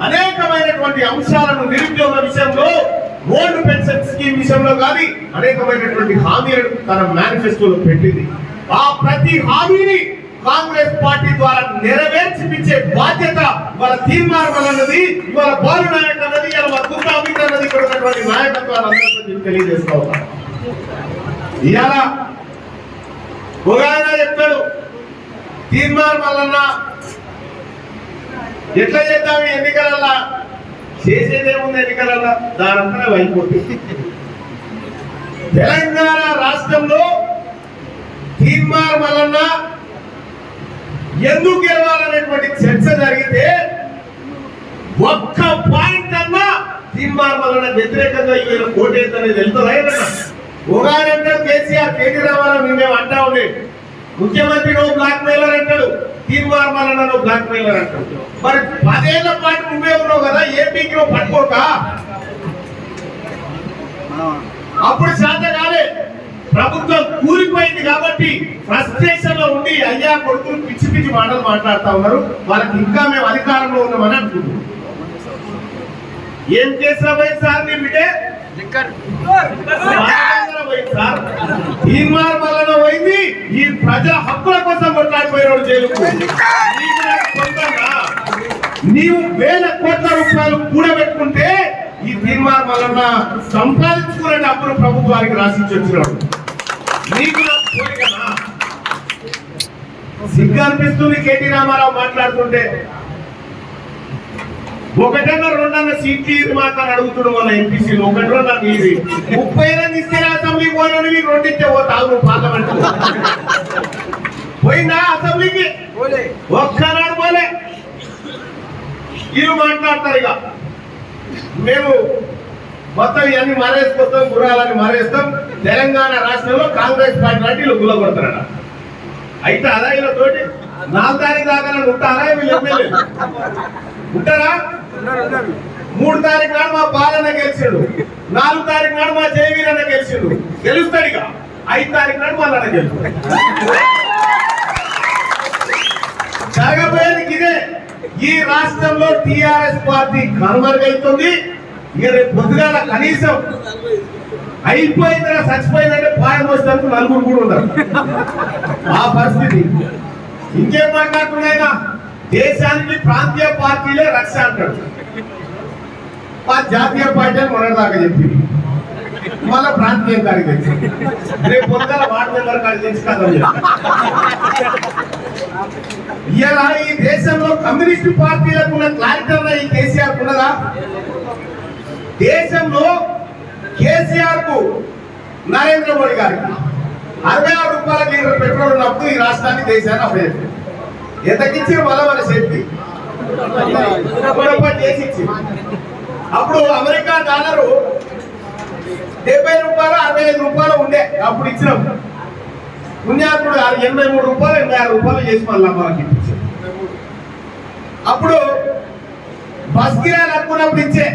అనేకమైనటువంటి అంశాలను నిరుద్యోగ విషయంలో, ఓల్డ్ పెన్షన్ స్కీమ్ విషయంలో కానీ అనేకమైనటువంటి హామీలను తన మేనిఫెస్టోలో పెట్టింది. ఆ ప్రతి హామీని కాంగ్రెస్ పార్టీ ద్వారా నెరవేర్చిపించే బాధ్యత వాళ్ళ తీర్మానం అన్నది, ఇవాళ బాలు నాయక్ అన్నది, ఇవాళ దుర్గా అమిత్ అన్నది ఇక్కడ ఉన్నటువంటి నాయకత్వాలు తెలియజేస్తా ఉన్నారు. ఇవాళ ఒక ఆయన చెప్తాడు, తీర్మానం వలన ఎట్లా చేద్దాం ఎన్నికలల్లా, చేసేదేముంది ఎన్నికలల్లా, దానంతా అయిపోతుంది. తెలంగాణ రాష్ట్రంలో తీర్మానం వలన ఎందుకు గెలవాలనేటువంటి చర్చ జరిగితే ఒక్క పాయింట్ అన్నా తీర్మానం వలన వ్యతిరేకంగా ఈయన కోటేద్దనేది వెళ్తుందా? ఒక ఆయన అంటాడు కేసీఆర్, కేటీ రామారావు మేము అంటా ఉండే, ముఖ్యమంత్రి నువ్వు బ్లాక్ మెయిలర్ అంటాడు, తీర్మానం వలన నువ్వు బ్లాక్ మెయిలర్ అంటాడు. మరి 10 ఏళ్ల పాటు నువ్వే ఉన్నావు కదా, ఏపీకి నువ్వు పట్టుకోక అప్పుడు శాత కాలే, ప్రభుత్వం కూలిపోయింది కాబట్టి ఫ్రస్ట్రేషన్ లో ఉండి అయ్యా కొడుకులు పిచ్చి పిచ్చి మాటలు మాట్లాడుతా ఉన్నారు, వాళ్ళకి ఇంకా మేము అధికారంలో ఉన్నామని అనుకుంటున్నాం. ఏం చేసావు సార్ నీ బిడ్డే? తీర్మానం వలన పోయింది, ఈ ప్రజల హక్కుల కోసం కొట్లాడిపోయినాడు జైలుకు. నీవు వేల కోట్ల రూపాయలు కూడబెట్టుకుంటే ఈ తీర్మానం వలన సంపాదించుకునే డబ్బులు ప్రభుత్వానికి రాసిచ్చి వచ్చినాడు. నీకు సిగ్గు అనిపిస్తుంది కేటీ రామారావు మాట్లాడుతుంటే. ఒకటన్నా రెండన్నా సీట్లు మాట్లాడి అడుగుతున్నాడు మన ఎంపీసీలు, ఒకటి రెండన్నా ఇది 30 ఇస్తే అసెంబ్లీ పోయిన రెండిస్తే పోతావు పార్లమెంట్. పోయిందా అసెంబ్లీకి? ఒక్కనాడు పోలే. వీళ్ళు మాట్లాడతారు, ఇక మేము మొత్తం ఇవన్నీ మారేసుకొస్తాం, గుర్రాలని మారేస్తాం, తెలంగాణ రాష్ట్రంలో కాంగ్రెస్ పార్టీ లాంటి వీళ్ళు గుల్లగొడతారట. అయితే అదా ఇలా తోటి 4 తారీఖు దాకా ఉంటారా వీళ్ళు ఎమ్మెల్యే? ఉంటారా? 3 తారీఖు నాడు మా పాలన గెలిచాడు, 4 తారీఖు నాడు మా జయవీరన్న గెలిచాడు, గెలుస్తాడు. ఇక 5 తారీఖు నాడు మా నాన్న గెలుస్తాడు. జరగబోయేది ఇదే. ఈ రాష్ట్రంలో టిఆర్ఎస్ పార్టీ కనుమరుగైతుంది. ఇక రేపు పొద్దుగాల కనీసం అయిపోయిందా చచ్చిపోయిందంటే పాయం వస్తానికి 4 కూడా ఉండరు. ఆ పరిస్థితి. ఇంకేం మాట్లాడుతున్నాయినా, దేశానికి ప్రాంతీయ పార్టీలే రక్ష అంటాడు. మా జాతీయ పార్టీ అని మొన్నటిదాకా చెప్పింది, మళ్ళా ప్రాంతీయం కాడికి తెచ్చింది. రేపు పొద్దున వార్డు మెంబర్ కాడికి తెచ్చి కదా. ఇలా ఈ దేశంలో కమ్యూనిస్టు పార్టీలకు ఉన్న క్లారిటీ ఈ కేసీఆర్ ఉన్నదా? దేశంలో కేసీఆర్ కు నరేంద్ర మోడీ గారికి 66 రూపాయల లీటర్ పెట్రోల్ ఉన్నప్పుడు ఈ రాష్ట్రాన్ని దేశాన్ని అప్పచెప్పారు. ఎంతకిచ్చి మళ్ళా మన సేఫ్టీ చేసి ఇచ్చింది. అప్పుడు అమెరికా డాలరు 70 రూపాయలు 65 రూపాయలు ఉండే, అప్పుడు ఇచ్చినాం. పుణ్యాత్ముడు 83 రూపాయలు 86 రూపాయలు చేసి మళ్ళా మనకి ఇప్పించారు. అప్పుడు బస్ కిరాయిలు అనుకున్నప్పుడు ఇచ్చే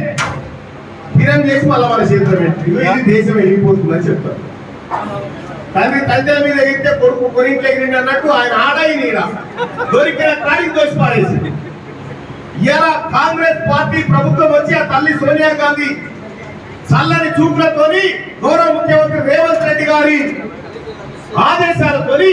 కిరం చేసి మళ్ళీ మన చేతిలో పెట్టి ఇది దేశం వెళ్ళిపోతుందని చెప్తారు. తండ్రి మీద ఎగిరితే కొడుకు కొరింట్లో ఎగిరింది అన్నట్టు ఆయన ఆడాయి నీడ దొరికిన కాడికి దోసి పాడేసి. ఇలా కాంగ్రెస్ పార్టీ ప్రభుత్వం వచ్చి ఆ తల్లి సోనియా గాంధీ చల్లని చూపులతోని గౌరవ ముఖ్యమంత్రి రేవంత్ రెడ్డి గారి ఆదేశాలతోని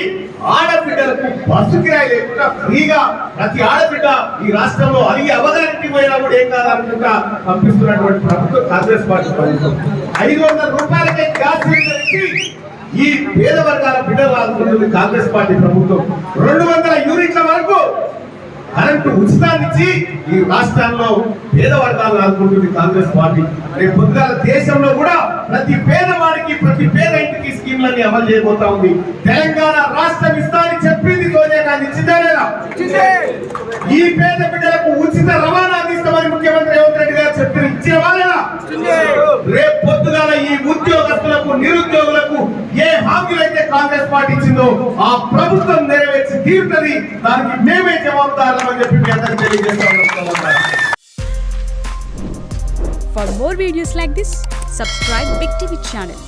ఆడబిడ్డలకు బస్సు కిరాయి లేకుండా ఫ్రీగా ప్రతి ఆడబిడ్డ ఈ రాష్ట్రంలో అడిగి అవగాహనకి పోయినా కూడా ఏం కాదనుకుంటా పంపిస్తున్నటువంటి ప్రభుత్వం కాంగ్రెస్ పార్టీ ప్రభుత్వం. 500 రూపాయలకే గ్యాస్ సిలిండర్ ఇచ్చి ఈ పేద వర్గాల బిడ్డలు ఆదుకుంటుంది కాంగ్రెస్ పార్టీ ప్రభుత్వం. 200 యూనిట్ల వరకు కరెంటు ఉచితాన్నిచ్చి ఈ రాష్ట్రాల్లో పేద వర్గాలను ఆదుకుంటుంది కాంగ్రెస్ పార్టీ. రేపు పొద్దుగాల దేశంలో కూడా ప్రతి పేదవాడికి ప్రతి పేద ఇంటికి స్కీమ్లన్నీ అమలు చేయబోతా ఉంది. తెలంగాణ రాష్ట్రం ఇస్తానని చెప్పింది సోనియా గాంధీ, ఇచ్చిందా లేదా? ఈ పేద బిడ్డలకు ఉచిత రవాణా అందిస్తామని ముఖ్యమంత్రి రేవంత్ రెడ్డి గారు చెప్పిన ఇచ్చిన వాళ్ళేనా? రేపు పొద్దుగాల ఈ ఉద్యోగస్తులకు నిరుద్యోగులకు ఏ హామీలైతే కాంగ్రెస్ పార్టీ ఇచ్చిందో ఆ ప్రభుత్వం నెరవేర్చి తీరుతుంది. దానికి మేమే జవాబుదారులు అని చెప్పి మీ అందరికీ తెలియజేస్తాం. For more videos like this, subscribe Big TV channel.